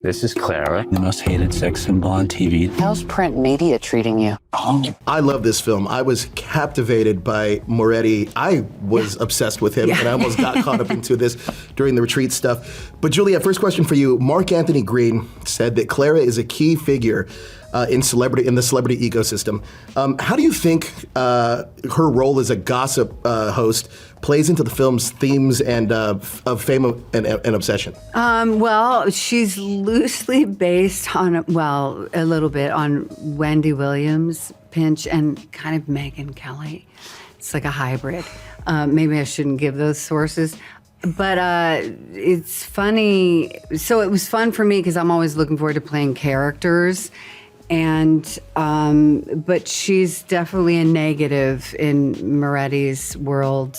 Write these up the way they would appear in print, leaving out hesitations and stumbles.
This is Clara. The most hated sex symbol on TV. How's print media treating you? Oh. I love this film. I was captivated by Moretti. I was obsessed with him, and I almost got caught up into this during the retreat stuff. But Juliette, first question for you. Mark Anthony Green said that Clara is a key figure in the celebrity ecosystem. How do you think her role as a gossip host plays into the film's themes and of fame and obsession? Well, she's loosely based on, well, a little bit on Wendy Williams, Pinch, and kind of Megyn Kelly. It's like a hybrid. Maybe I shouldn't give those sources. But it's funny. So it was fun for me because I'm always looking forward to playing characters. And, but she's definitely a negative in Moretti's world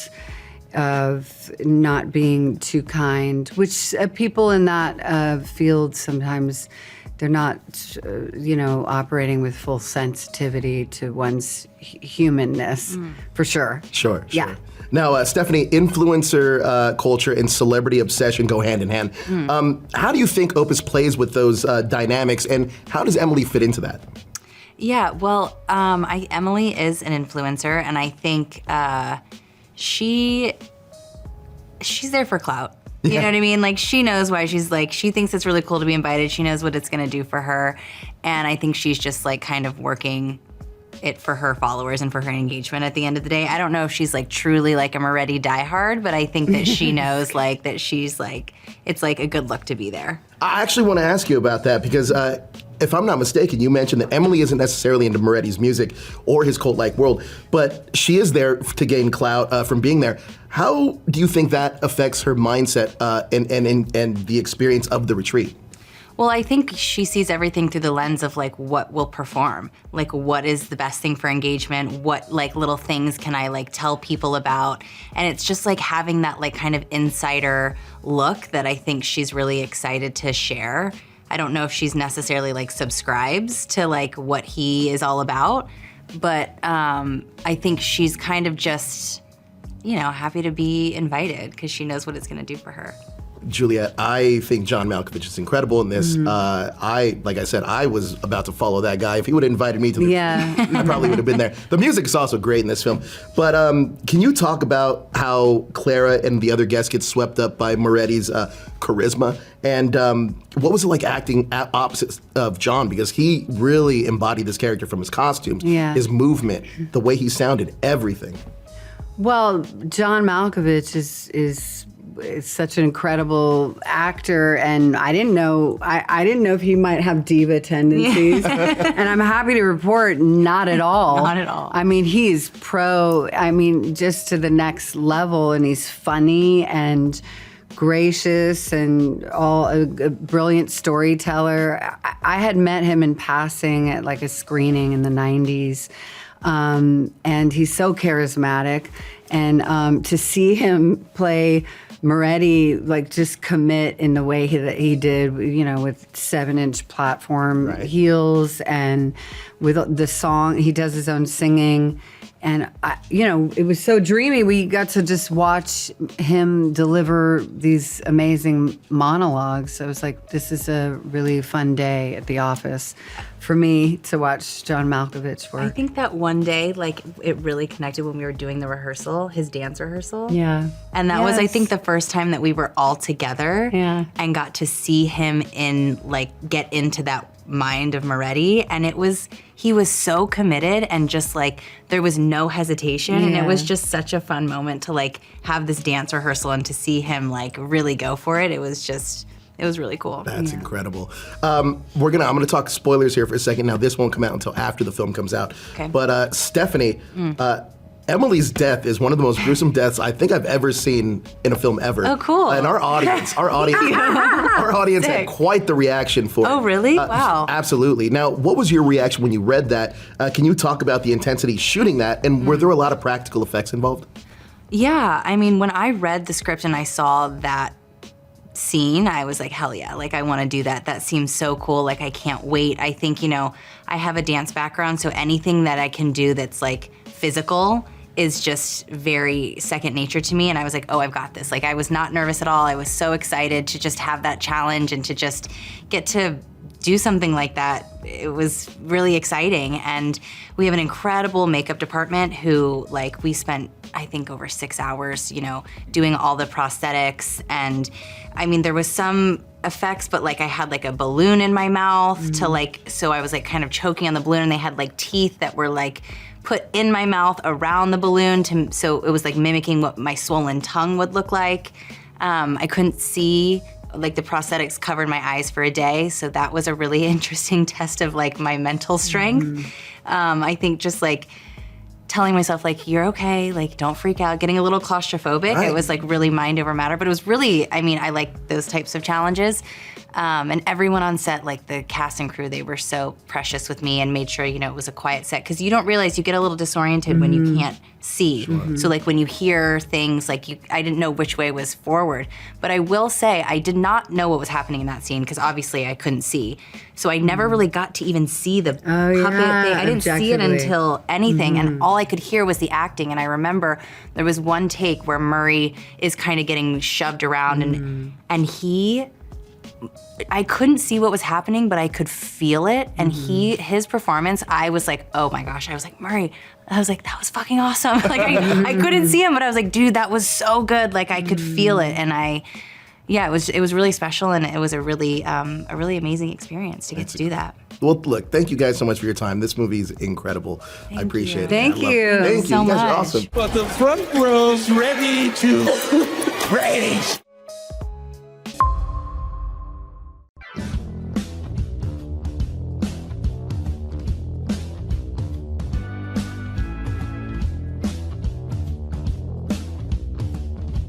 of not being too kind, which people in that field sometimes, they're not, operating with full sensitivity to one's humanness, for sure. Sure. Yeah. Now, Stephanie, influencer culture and celebrity obsession go hand in hand. How do you think Opus plays with those dynamics, and how does Emily fit into that? Yeah, well, Emily is an influencer, and I think she's there for clout. You know what I mean? Like, she knows why she thinks it's really cool to be invited. She knows what it's gonna do for her. And I think she's just like kind of working it for her followers and for her engagement at the end of the day. I don't know if she's like truly like a Moretti diehard, but I think that she knows like that she's like, it's like a good look to be there. I actually want to ask you about that because if I'm not mistaken, you mentioned that Emily isn't necessarily into Moretti's music or his cult-like world, but she is there to gain clout from being there. How do you think that affects her mindset and the experience of the retreat? Well, I think she sees everything through the lens of like what will perform, like what is the best thing for engagement, what like little things can I like tell people about, and it's just like having that like kind of insider look that I think she's really excited to share. I don't know if she's necessarily like subscribes to like what he is all about, but I think she's kind of just, happy to be invited because she knows what it's gonna do for her. Juliette, I think John Malkovich is incredible in this. Like I said, I was about to follow that guy. If he would have invited me to the I probably would have been there. The music is also great in this film. But can you talk about how Clara and the other guests get swept up by Moretti's charisma? And what was it like acting opposite of John? Because he really embodied this character from his costumes, his movement, the way he sounded, everything. Well, John Malkovich is such an incredible actor, and I didn't know if he might have diva tendencies. And I'm happy to report, not at all. Not at all. I mean, he's just to the next level, and he's funny and gracious and a brilliant storyteller. I had met him in passing at like a screening in the 90s. And he's so charismatic, and to see him play Moretti, like just commit in the way that he did, with 7-inch platform heels, and with the song, he does his own singing. And, it was so dreamy. We got to just watch him deliver these amazing monologues. So it was like, this is a really fun day at the office for me to watch John Malkovich work. I think that one day, like, it really connected when we were doing the rehearsal, his dance rehearsal. Yeah. And that was, I think, the first time that we were all together and got to see him get into that mind of Moretti. And he was so committed, and just like, there was no hesitation. And it was just such a fun moment to like have this dance rehearsal and to see him like really go for it. It was really cool. That's incredible. I'm gonna talk spoilers here for a second. Now, this won't come out until after the film comes out. Okay. But Stephanie, Emily's death is one of the most gruesome deaths I think I've ever seen in a film ever. Oh, cool. And our audience had quite the reaction for it. Oh, really? Wow. Absolutely. Now, what was your reaction when you read that? Can you talk about the intensity shooting that, and were there a lot of practical effects involved? Yeah, I mean, when I read the script and I saw that scene, I was like, hell yeah, like I want to do that. That seems so cool. Like, I can't wait. I think, I have a dance background, so anything that I can do that's like physical is just very second nature to me. And I was like, oh, I've got this. Like, I was not nervous at all. I was so excited to just have that challenge and to just get to do something like that. It was really exciting. And we have an incredible makeup department who, like, we spent, I think, over 6 hours, you know, doing all the prosthetics. And I mean, there was some effects, but like I had like a balloon in my mouth to like, so I was like kind of choking on the balloon, and they had like teeth that were like put in my mouth around the balloon so it was like mimicking what my swollen tongue would look like. I couldn't see, like the prosthetics covered my eyes for a day, so that was a really interesting test of like my mental strength. I think just like telling myself like, you're okay, like don't freak out, getting a little claustrophobic. Right. It was like really mind over matter, but it was really, I mean, I like those types of challenges. And everyone on set, like the cast and crew, they were so precious with me and made sure, you know, it was a quiet set, because you don't realize, you get a little disoriented when you can't see. So like when you hear things, like I didn't know which way was forward. But I will say, I did not know what was happening in that scene, because obviously I couldn't see. So I never really got to even see the puppet thing. I didn't see it until anything, and all I could hear was the acting. And I remember there was one take where Murray is kind of getting shoved around, and I couldn't see what was happening, but I could feel it. And his performance, I was like, oh my gosh. I was like, Murray, I was like, that was fucking awesome. Like I couldn't see him, but I was like, dude, that was so good. Like I could feel it. And it was really special, and it was a really amazing experience to get to do that. Well, look, thank you guys so much for your time. This movie is incredible. I appreciate it. Thank you. Thank you. so You guys are much. awesome. But the front row's ready to race.